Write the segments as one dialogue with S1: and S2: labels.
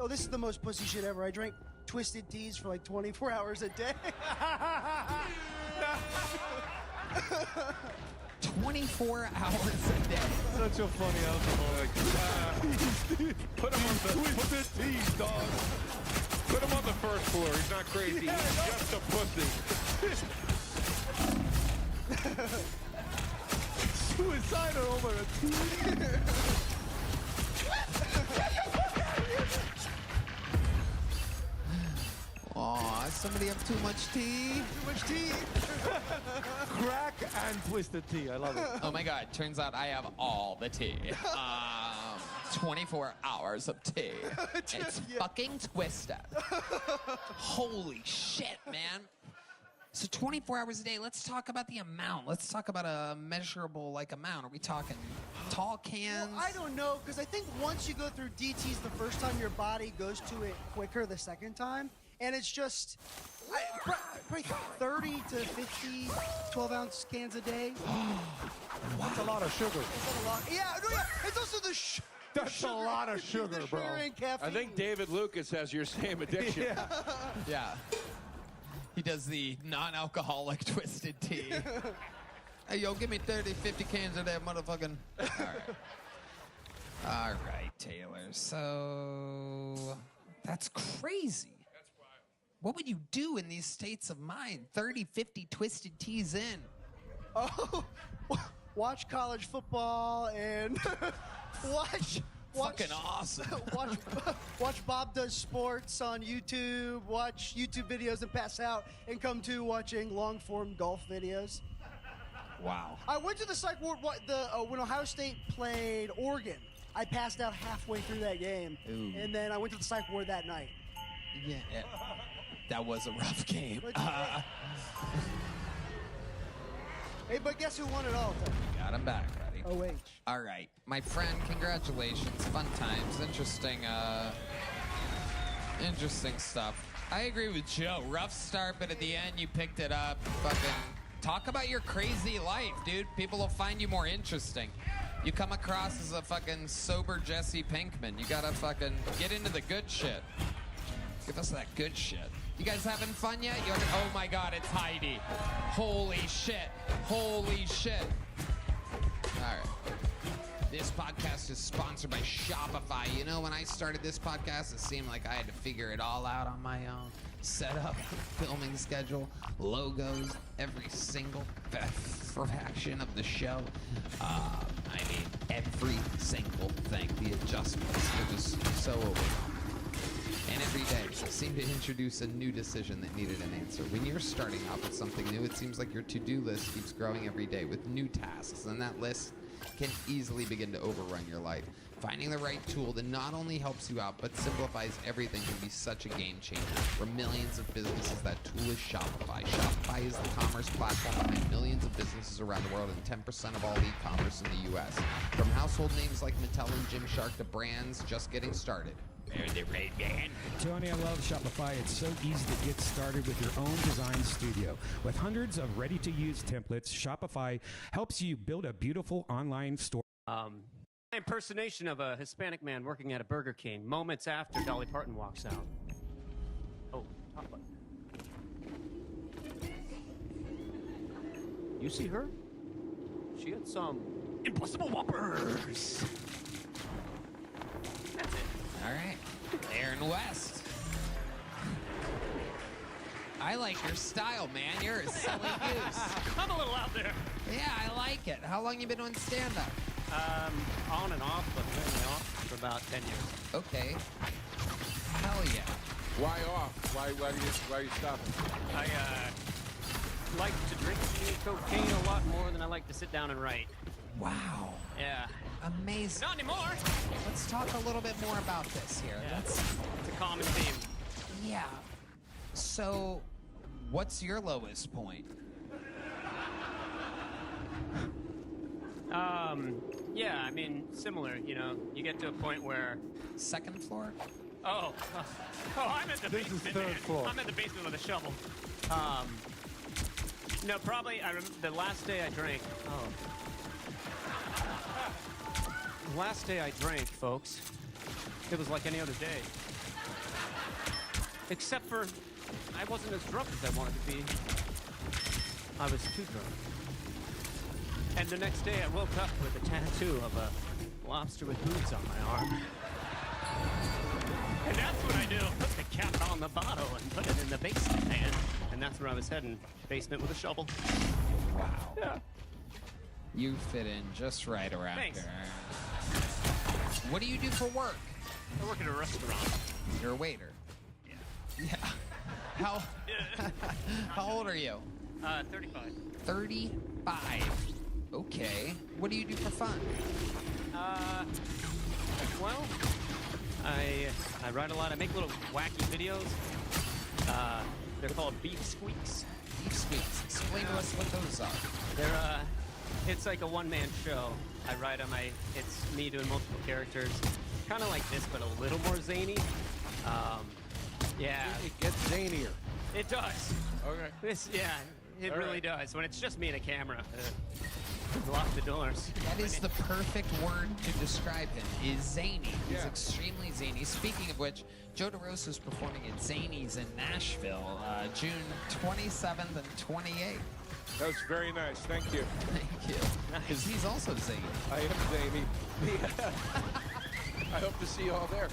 S1: Oh, this is the most pussy shit ever. I drank twisted teas for like 24 hours a day.
S2: 24 hours a day.
S3: Such a funny alcoholic.
S4: Put him on the twisted teas, dog. Put him on the first floor. He's not crazy.
S1: Yeah,
S4: He's just a pussy.
S3: Suicidal over a tea.
S2: Aw, somebody have too much tea?
S1: Too much tea.
S3: Crack and twisted tea. I love it.
S2: Oh my God, turns out I have all the tea. 24 hours of tea. It's fucking twisted. Holy shit, man. So 24 hours a day, let's talk about the amount. Let's talk about a measurable amount. Are we talking tall cans?
S1: Well, I don't know, because I think once you go through DTs the first time, your body goes to it quicker the second time. And it's just probably 30 to 50 12-ounce cans a day.
S3: That's a lot of sugar.
S1: That's a lot. Yeah, no, yeah. It's also the
S3: That's a lot of sugar, bro.
S1: And caffeine.
S4: I think David Lucas has your same addiction.
S2: Yeah. He does the non-alcoholic twisted tea. Hey, yo, give me 30, 50 cans of that motherfucking... All right, Taylor. So... That's crazy. What would you do in these states of mind? 30, 50 twisted teas in.
S1: Oh, watch college football and watch
S2: Fucking awesome.
S1: watch Bob Does Sports on YouTube, watch YouTube videos and pass out, and come to watching long-form golf videos.
S2: Wow.
S1: I went to the psych ward when Ohio State played Oregon. I passed out halfway through that game.
S2: Ooh.
S1: And then I went to the psych ward that night.
S2: Yeah. That was a rough game.
S1: Hey, but guess who won it all?
S2: Got him back, buddy.
S1: OH.
S2: All right. My friend, congratulations. Fun times. Interesting stuff. I agree with Joe. Rough start, but at the end you picked it up. Fucking talk about your crazy life, dude. People will find you more interesting. You come across as a fucking sober Jesse Pinkman. You gotta fucking get into the good shit. Give us that good shit. You guys having fun yet? Oh my God, it's Heidi. Holy shit. Holy shit. All right. This podcast is sponsored by Shopify. You know, when I started this podcast, it seemed like I had to figure it all out on my own. Setup, filming schedule, logos, every single fraction of the show. I mean, every single thing. The adjustments. It was so overwhelming. And every day, it seemed to introduce a new decision that needed an answer. When you're starting out with something new, it seems like your to-do list keeps growing every day with new tasks, and that list can easily begin to overrun your life. Finding the right tool that not only helps you out, but simplifies everything can be such a game changer. For millions of businesses, that tool is Shopify. Shopify is the commerce platform behind millions of businesses around the world and 10% of all e-commerce in the U.S. From household names like Mattel and Gymshark to brands just getting started. They're the right man.
S5: Tony, I love Shopify. It's so easy to get started with your own design studio. With hundreds of ready-to-use templates, Shopify helps you build a beautiful online store.
S6: Impersonation of a Hispanic man working at a Burger King moments after Dolly Parton walks out. Oh, top button. You see her? She had some Impossible Whoppers. That's it.
S2: All right. Aaron West. I like your style, man. You're a silly goose.
S6: I'm a little out there.
S2: Yeah, I like it. How long you been doing stand-up?
S6: On and off, but mainly off for about 10 years.
S2: Okay. Hell yeah.
S4: Why off? Why are you stopping?
S6: I like to drink cocaine a lot more than I like to sit down and write.
S2: Wow.
S6: Yeah.
S2: Amazing.
S6: Not anymore.
S2: Let's talk a little bit more about this here.
S6: Yeah, it's a common theme.
S2: Yeah. So, what's your lowest point?
S6: Yeah, I mean, similar, you know, you get to a point where...
S2: Second floor?
S6: Oh, I'm at the
S3: This
S6: basement.
S3: is third floor.
S6: I'm at the basement with a shovel. No, probably, the last day I drank... The last day I drank, folks, it was like any other day. Except for, I wasn't as drunk as I wanted to be. I was too drunk. And the next day I woke up with a tattoo of a lobster with boobs on my arm. And that's what I do. Put the cap on the bottle and put it in the basement, man. And that's where I was heading. Basement with a shovel.
S2: Wow.
S6: Yeah.
S2: You fit in just right around
S6: Thanks.
S2: there. What do you do for work?
S6: I work at a restaurant.
S2: You're a waiter.
S6: Yeah.
S2: How how old are you?
S6: 35.
S2: 35. Okay. What do you do for fun?
S6: Well, I write a lot. I make little wacky videos. They're called beef squeaks.
S2: Beef squeaks. Explain to us what those are.
S6: They're it's like a one-man show. I write them. It's me doing multiple characters, kind of like this, but a little more zany. Yeah,
S3: It gets zanier.
S6: it does.
S3: Okay.
S6: It
S3: All
S6: really
S3: right.
S6: does. When it's just me and a camera, lock the doors.
S2: That is the perfect word to describe him, is zany. He's
S3: Yeah.
S2: extremely zany. Speaking of which, Joe DeRosa is performing at Zany's in Nashville, June 27th and 28th.
S3: That was very nice. Thank you.
S2: Thank you. Because he's also zany.
S3: I am zany. I hope to see you all there.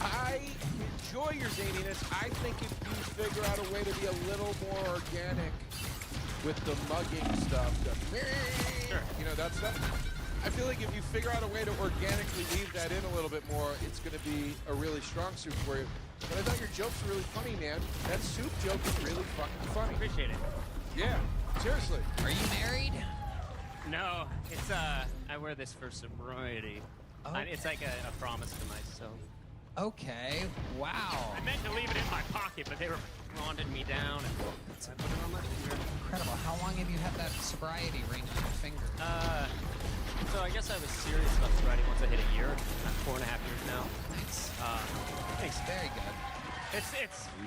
S3: I enjoy your zaniness. I think if you figure out a way to be a little more organic with the mugging stuff, you know, that stuff. I feel like if you figure out a way to organically weave that in a little bit more, it's going to be a really strong suit for you. But I thought your jokes were really funny, man. That soup joke is really fucking funny.
S6: Appreciate it.
S3: Yeah, seriously.
S2: Are you married?
S6: No, it's I wear this for sobriety. It's like a promise to myself.
S2: Okay. Wow.
S6: I meant to leave it in my pocket, but they were rounding me down, and I put it on my finger.
S2: Incredible. How long have you had that sobriety ring on your finger?
S6: So I guess I was serious about sobriety once I hit a year. I'm 4.5 years now.
S2: Nice.
S6: Thanks.
S2: Very good.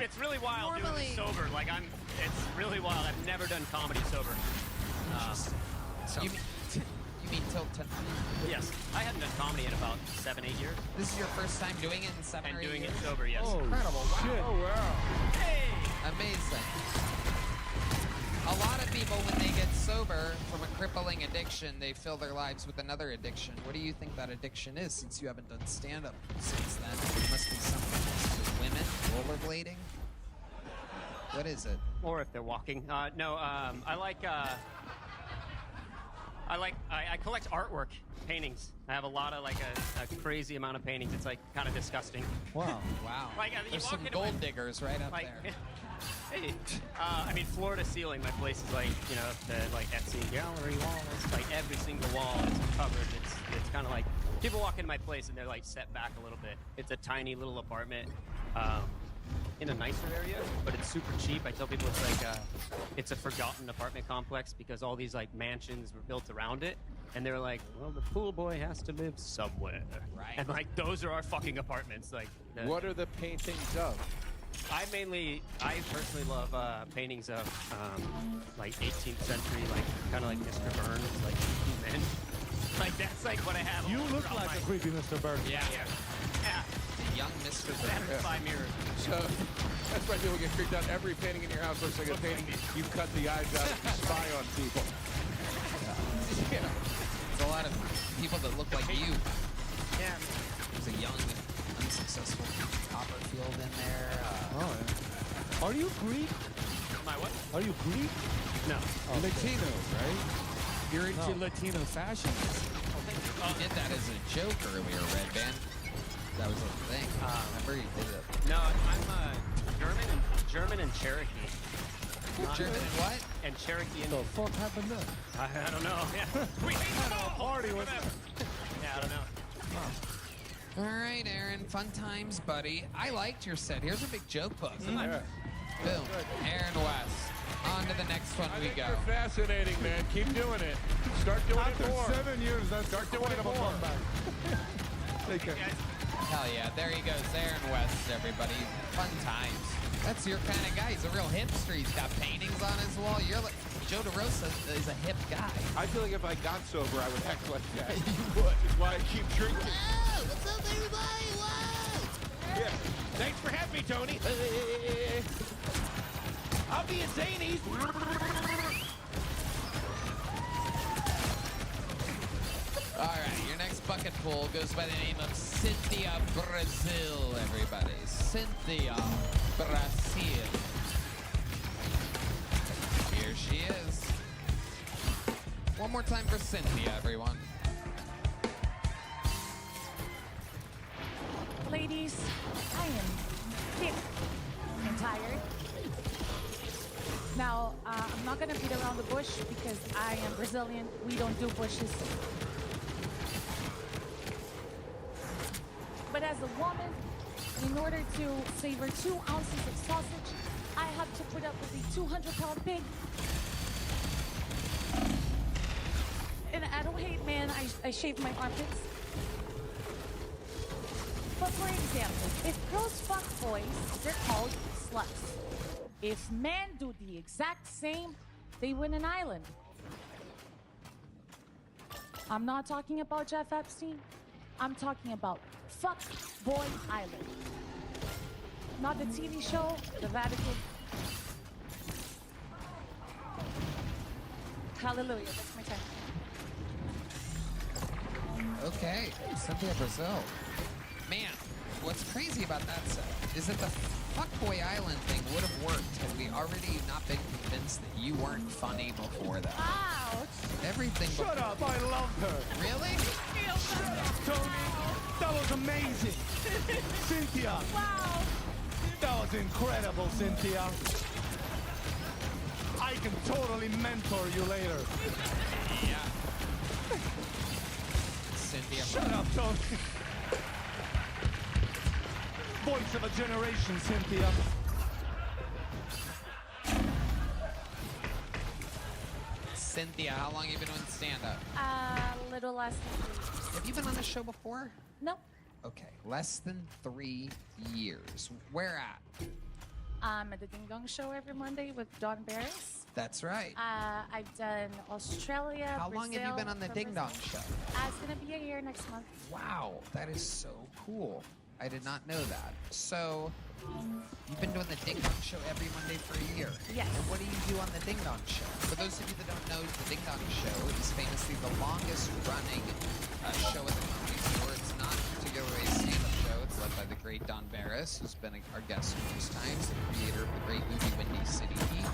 S6: It's really wild
S2: Normally-
S6: doing it sober. Like it's really wild. I've never done comedy sober. So
S2: You mean till tonight?
S6: yes, I hadn't done comedy in about 7-8 years,
S2: This is your first time doing it in 7
S6: and
S2: or 8
S6: doing
S2: years?
S6: it sober. Yes.
S2: Incredible. Wow.
S3: Oh, wow.
S6: Hey.
S2: Amazing. A lot of people, when they get sober from a crippling addiction, they fill their lives with another addiction. What do you think that addiction is, since you haven't done stand-up since then? It must be something else. With women, rollerblading? What is it?
S6: Or if they're walking. No, I collect artwork, paintings. I have a lot of, like, a crazy amount of paintings. It's, like, kind of disgusting.
S2: Wow. Wow.
S6: Like, you
S2: There's
S6: walk
S2: some
S6: into
S2: gold
S6: my-
S2: diggers right up
S6: Like,
S2: there.
S6: hey, I mean, floor to ceiling, my place is like, you know, the, like, Etsy gallery walls. Like, every single wall is covered. It's kind of like, people walk into my place and they're, like, set back a little bit. It's a tiny little apartment. In a nicer area, but it's super cheap. I tell people it's like it's a forgotten apartment complex because all these like mansions were built around it, and they're like, well, the pool boy has to live somewhere,
S2: Right.
S6: And like those are our fucking apartments. Like,
S3: What are the paintings of?
S6: I personally love paintings of like 18th century, like kind of like Mr. Burns, like men. Like that's like what I have.
S3: You
S6: all
S3: look
S6: around
S3: like
S6: my-
S3: a creepy Mr. Burns.
S6: Yeah.
S2: The young Mr.
S6: Stand
S2: Burns.
S6: by mirrors.
S3: So that's why people get freaked out. Every painting in your house looks like a painting you cut the eyes out and you spy on people.
S2: Yeah. There's a lot of people that look like you.
S6: Yeah.
S2: There's a young, unsuccessful Copperfield in there.
S3: Are you Greek?
S6: My what?
S3: Are you Greek?
S6: No.
S5: Latino, right? You're into
S3: No.
S5: Latino fashion.
S2: You did that as a joke earlier, Red Band. That was a thing. Remember you did it.
S6: No, I'm German and Cherokee.
S2: German and what?
S6: And Cherokee and
S3: The fuck happened then?
S6: I don't know. Yeah. We hate them all.
S3: Party with
S6: Yeah, I don't know.
S2: All right, Aaron. Fun times, buddy. I liked your set. Here's a big joke book.
S3: Yeah.
S2: Boom. Aaron West. On to the next one
S3: I
S2: we
S3: think
S2: go.
S3: you're fascinating, man. Keep doing it. Start doing
S7: After
S3: it more.
S7: 7 years, that's
S3: Start doing
S7: quite
S3: it
S7: of a
S3: more.
S7: comeback. Take care.
S2: Hell yeah. There he goes. Aaron West, everybody. Fun times. That's your kind of guy. He's a real hipster. He's got paintings on his wall. You're like, Joe DeRosa is a hip guy.
S3: I feel like if I got sober, I would act like that.
S2: You would.
S3: That's why I keep drinking.
S2: Whoa! What's up, everybody? Whoa!
S3: Yeah. Thanks for having me, Tony. I'll be at Zany's.
S2: All right, your next bucket pool goes by the name of Cynthia Brazil, everybody. Cynthia Brazil. Here she is. One more time for Cynthia, everyone.
S8: Ladies, I am sick and tired. Now, I'm not gonna beat around the bush because I am Brazilian. We don't do bushes. But as a woman, in order to savor 2 ounces of sausage, I have to put up with a 200-pound pig. And I don't hate men, I shave my armpits. But for example, if girls fuck boys, they're called sluts. If men do the exact same, they win an island. I'm not talking about Jeff Epstein. I'm talking about Fuck Boy Island. Not the TV show, the Vatican. Hallelujah, that's my time.
S2: Okay, Cynthia Brazil. Man, what's crazy about that set is that the Fuckboy Island thing would have worked had we already not been convinced that you weren't funny before that.
S8: Ouch!
S2: Everything
S7: Shut up, I love her.
S2: Really?
S7: Shut up, Tony. That was amazing. Cynthia.
S8: Wow!
S7: That was incredible, Cynthia. I can totally mentor you later.
S2: Yeah. Cynthia.
S7: Shut up, Tony. Voice of a generation, Cynthia.
S2: Cynthia, how long have you been doing stand-up?
S8: A little less than 3 years.
S2: Have you been on a show before?
S8: No.
S2: Okay, less than 3 years. Where at?
S8: I'm at the Ding Dong Show every Monday with Don Barris.
S2: That's right.
S8: I've done Australia,
S2: How long have you been on the Ding Dong Show?
S8: It's gonna be a year next month.
S2: Wow, that is so cool. I did not know that. So, you've been doing the Ding Dong Show every Monday for a year.
S8: Yes.
S2: And what do you do on the Ding Dong Show? For those of you that don't know, the Ding Dong Show is famously the longest running show at the Comedy Store. It's not particularly a stand-up show. It's led by the great Don Barris, who's been our guest numerous times, the creator of the great movie Windy City Heat.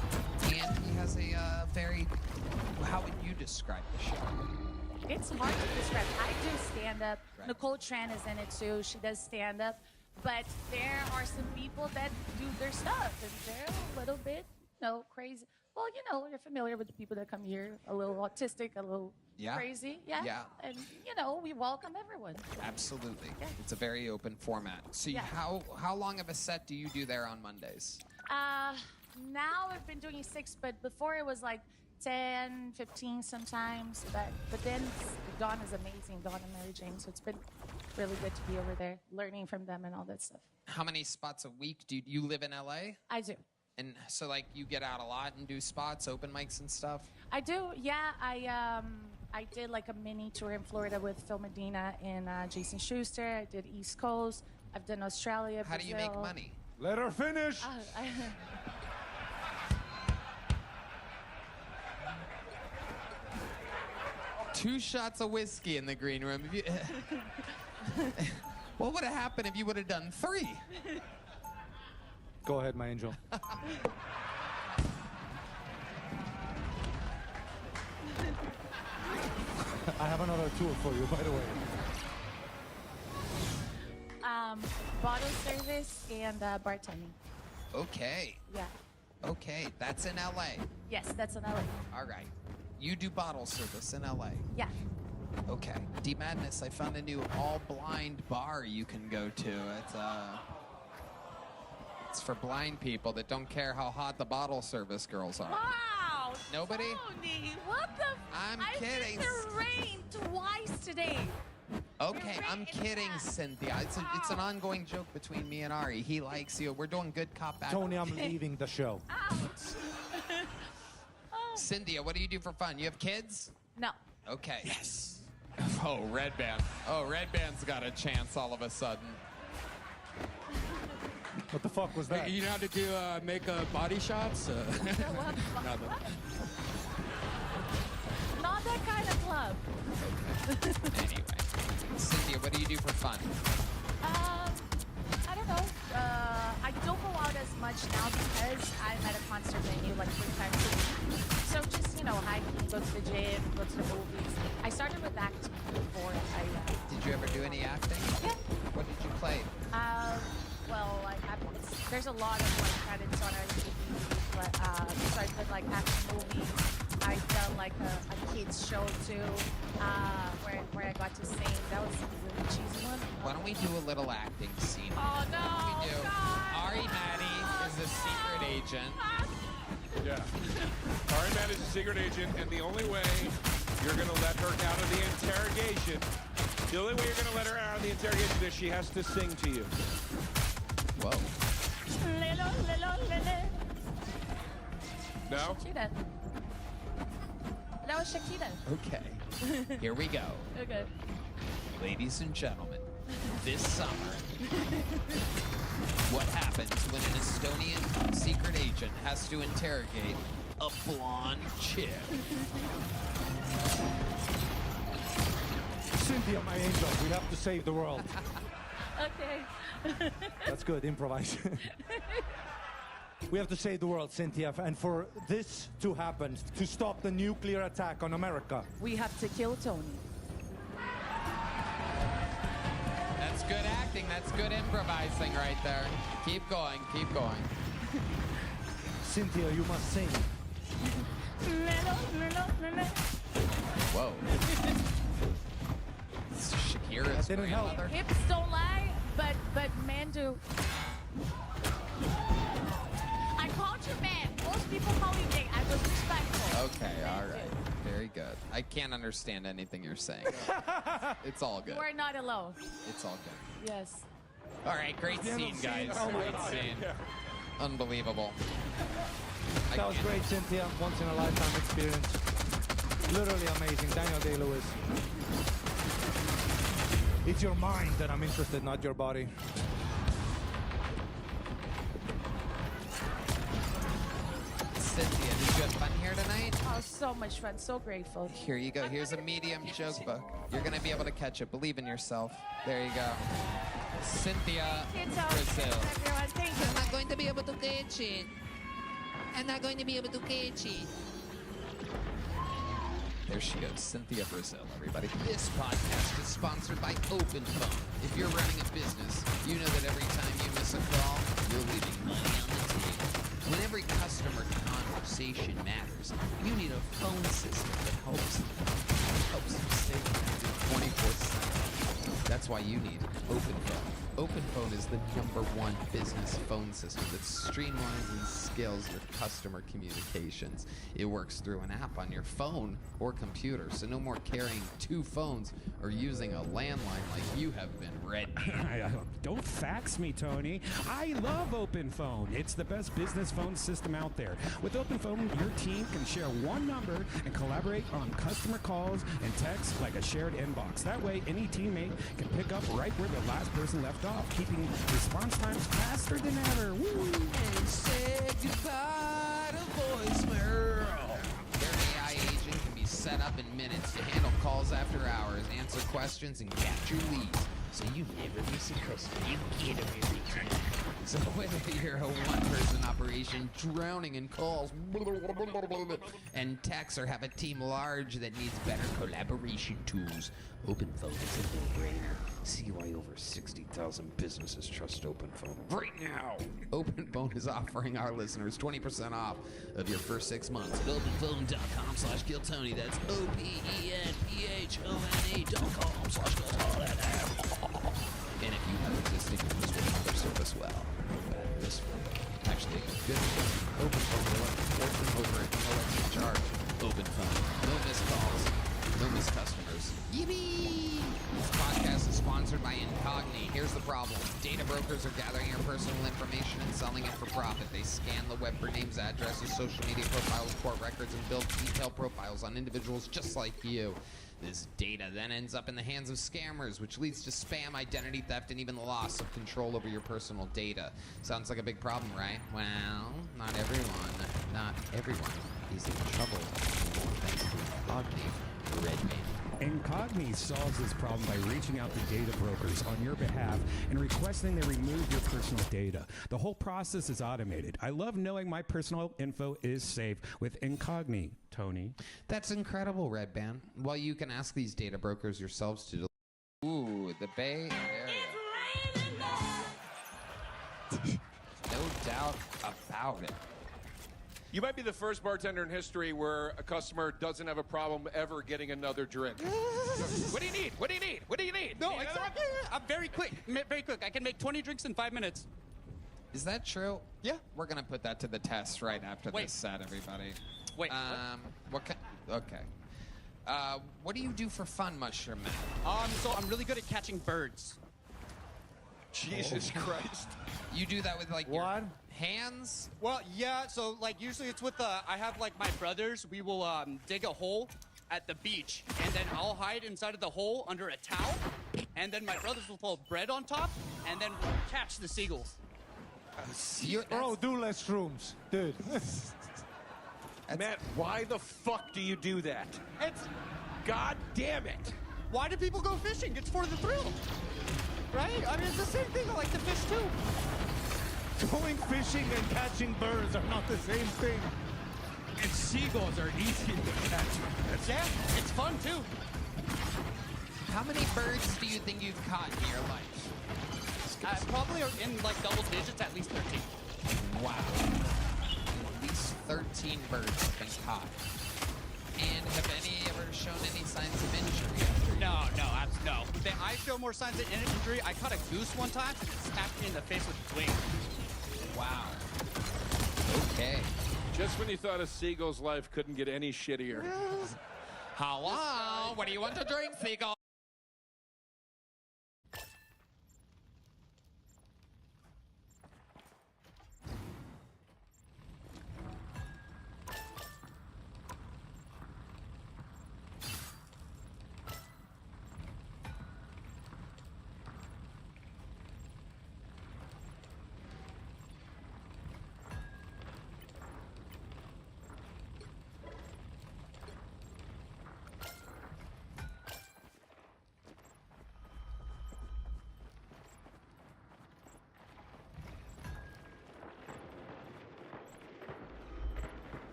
S2: And he has a very, how would you describe the show?
S8: It's hard to describe. I do stand-up.
S2: Right.
S8: Nicole Tran is in it too. She does stand-up. But there are some people that do their stuff, and they're a little bit, crazy. Well, you're familiar with the people that come here, a little autistic, a little crazy. Yeah.
S2: Yeah.
S8: And, we welcome everyone.
S2: Absolutely.
S8: Yeah.
S2: It's a very open format. So
S8: Yeah.
S2: how long of a set do you do there on Mondays?
S8: Now I've been doing 6, but before it was like 10, 15 sometimes. But then Dawn is amazing, Dawn and Mary Jane. So it's been really good to be over there, learning from them and all that stuff.
S2: How many spots a week do you live in LA?
S8: I do.
S2: And so you get out a lot and do spots, open mics and stuff?
S8: I do, yeah. I did like a mini tour in Florida with Phil Medina and Jason Schuster. I did East Coast. I've done Australia,
S2: How do you
S8: Brazil.
S2: make money?
S7: Let her finish.
S2: 2 shots of whiskey in the green room. What would have happened if you would have done 3?
S7: Go ahead, my angel. I have another tour for you, by the way.
S8: Bottle service and bartending.
S2: Okay.
S8: Yeah.
S2: Okay, that's in LA.
S8: Yes, that's in LA.
S2: All right. You do bottle service in LA.
S8: Yeah.
S2: Okay. D Madness, I found a new all-blind bar you can go to. It's for blind people that don't care how hot the bottle service girls are.
S8: Wow.
S2: Nobody?
S8: Tony, what the?
S2: I'm
S8: I've
S2: kidding.
S8: been in the rain twice today.
S2: Okay,
S8: You're
S2: I'm
S8: right,
S2: kidding,
S8: yeah.
S2: Cynthia. It's an ongoing joke between me and Ari. He likes you. We're doing good cop, bad
S7: Tony,
S2: cop.
S7: I'm leaving the show.
S8: Ouch.
S2: Cynthia, what do you do for fun? You have kids?
S8: No.
S2: Okay. Yes. Oh, Red Band. Oh, Red Band's got a chance all of a sudden.
S7: What the fuck was that?
S5: You know how to do makeup body shots?
S8: Not that kind of club.
S2: Anyway, Cynthia, what do you do for fun?
S8: I don't know. I don't go out as much now because I'm at a concert venue like 3 times a week. So just, hiking, go to the gym, go to the movies. I started with acting before.
S2: Did you ever do any acting?
S8: Yeah.
S2: What did you play?
S8: Well, there's a lot of credits on our TV, but so I did action movies. I've done a kids show too, where I got to sing. That was a really cheesy one.
S2: Why don't we do a little acting scene?
S8: Oh no!
S2: We do.
S8: God.
S2: Ari Maddie is a secret agent.
S3: Yeah. Ari Matt is a secret agent, and the only way you're going to let her out of the interrogation, the only way you're going to let her out of the interrogation is she has to sing to you.
S2: Whoa.
S3: No?
S8: Shakira. That was Shakira.
S2: Okay. Here we go.
S8: Okay.
S2: Ladies and gentlemen, this summer, what happens when an Estonian secret agent has to interrogate a blonde chick?
S7: Cynthia, my angel, we have to save the world.
S8: Okay.
S7: That's good, improvise. We have to save the world, Cynthia, and for this to happen, to stop the nuclear attack on America.
S8: We have to kill Tony.
S2: That's good acting. That's good improvising right there. Keep going. Keep going.
S7: Cynthia, you must sing.
S2: Whoa. Shakira's
S7: That didn't help.
S2: grandmother.
S8: Hips don't lie, but men do. I called you man. Most people call me Nick. I was respectful.
S2: Okay, all right. Very good. I can't understand anything you're saying. It's all good.
S8: We're not alone.
S2: It's all good.
S8: Yes.
S2: All right, great scene, guys.
S7: Oh my
S2: Great
S7: God.
S2: scene. Unbelievable.
S7: That was great, Cynthia. Once in a lifetime experience. Literally amazing. Daniel Day-Lewis. It's your mind that I'm interested, not your body.
S2: Cynthia, did you have fun here tonight?
S8: Oh, so much fun. So grateful.
S2: Here you go. Here's a medium joke book. You're going to be able to catch it. Believe in yourself. There you go. Cynthia, Brazil.
S8: Everyone, thank you.
S2: I'm not going to be able to catch it. I'm not going to be able to catch it. There she goes, Cynthia Brazil, everybody. This podcast is sponsored by OpenPhone. If you're running a business, you know that every time you miss a call, you're leaving money on the table. When every customer conversation matters, you need a phone system that helps you stay connected 24/7. That's why you need OpenPhone. OpenPhone is the #1 business phone system that streamlines and scales your customer communications. It works through an app on your phone or computer, so no more carrying 2 phones or using a landline like you have been, Red.
S5: Don't fax me, Tony. I love OpenPhone. It's the best business phone system out there. With OpenPhone, your team can share one number and collaborate on customer calls and texts like a shared inbox. That way, any teammate can pick up right where the last person left off, keeping response times faster than ever. Woo!
S2: And say goodbye to voicemail. Their AI agent can be set up in minutes to handle calls after hours, answer questions, and capture leads. So you never miss a customer. You get them every time. So whether you're a one-person operation drowning in calls and texts, or have a team large that needs better collaboration tools, OpenPhone is a no-brainer. See why over 60,000 businesses trust OpenPhone right now. OpenPhone is offering our listeners 20% off of your first 6 months at openphone.com/Giltony. That's OPENPHONE.com/Giltony. And if you have existing users with another service, well, this one. Actually, good. OpenPhone will let you port them over at no extra charge. OpenPhone. No missed calls. No missed customers. Yippee! This podcast is sponsored by Incogni. Here's the problem. Data brokers are gathering your personal information and selling it for profit. They scan the web for names, addresses, social media profiles, court records, and build detailed profiles on individuals just like you. This data then ends up in the hands of scammers, which leads to spam, identity theft, and even the loss of control over your personal data. Sounds like a big problem, right? Well, not everyone is in trouble anymore thanks to Ogni, Red Man.
S5: Incogni solves this problem by reaching out to data brokers on your behalf and requesting they remove your personal data. The whole process is automated. I love knowing my personal info is safe with Incogni, Tony.
S2: That's incredible, Red Band. Well, you can ask these data brokers yourselves to... Ooh, the Bay Area. No doubt about it.
S3: You might be the first bartender in history where a customer doesn't have a problem ever getting another drink. What do you need? What do you need? What do you need?
S9: No, I'm very quick. Very quick. I can make 20 drinks in 5 minutes.
S2: Is that true?
S9: Yeah.
S2: We're gonna put that to the test right after this set, everybody.
S9: Wait,
S2: Okay. What do you do for fun, Mushroom Man?
S9: So I'm really good at catching birds.
S3: Jesus Christ.
S2: You do that with like your hands?
S9: Well, yeah. So like usually it's with I have like my brothers. We will dig a hole at the beach, and then I'll hide inside of the hole under a towel, and then my brothers will throw bread on top, and then we'll catch the seagulls.
S7: Bro, do less shrooms, dude.
S3: Matt, why the fuck do you do that?
S9: It's
S3: God damn it.
S9: why do people go fishing? It's for the thrill, right? I mean, it's the same thing. I like to fish too.
S7: Going fishing and catching birds are not the same thing.
S5: And seagulls are easy to catch.
S9: Yeah, it's fun too.
S2: How many birds do you think you've caught in your life?
S9: Probably in like double digits, at least 13.
S2: Wow. At least 13 birds have been caught. And have any ever shown any signs of injury after you?
S9: No. I show more signs of injury. I caught a goose one time and it snapped me in the face with its wing.
S2: Wow. Okay.
S3: Just when you thought a seagull's life couldn't get any shittier.
S2: Hello? What do you want to drink, Seagull?